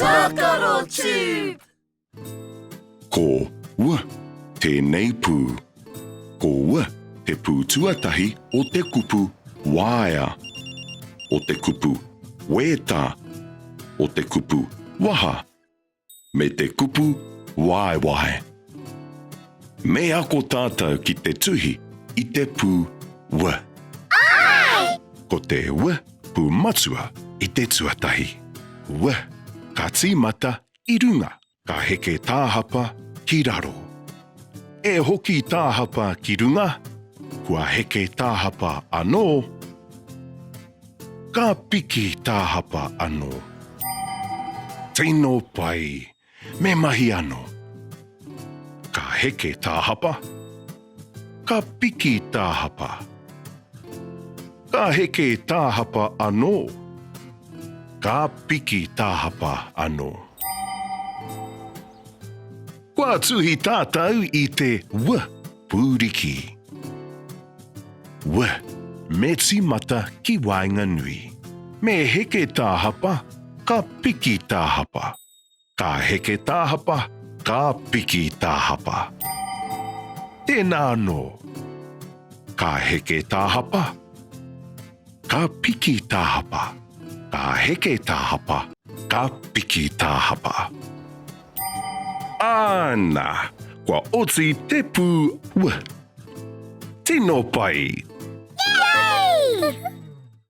Takaro Tube! Ko ua, tēnei pū. Ko ua, te pū tuatahi o te kupu waea. O te kupu weta. O te kupu waha. Me te kupu waewae. Me ako tātou ki te tuhi i te pū ua. Ai! Ko te ua pū matua i te tuatahi. Ua, ka tīmata i runga. Ka heke tāhapa ki raro. E hoki tāhapa ki runga, kua heke tāhapa anō. Ka piki tāhapa anō. Tino pai, me mahi anō. Ka heke tāhapa. Ka piki tāhapa. Ka heke tāhapa anō. Ka piki tāhapa anō. Kua tuhi tātou i te ua pūriki. Ua, me tīmata ki wainga nui. Me heke tāhapa, ka piki tāhapa. Ka heke tāhapa, ka piki tāhapa. Tēnā anō. Ka heke tāhapa. Ka piki tāhapa. Ka heke tāhapa, ka piki tāhapa. Ana, kua oti te pū ua. Tino pai.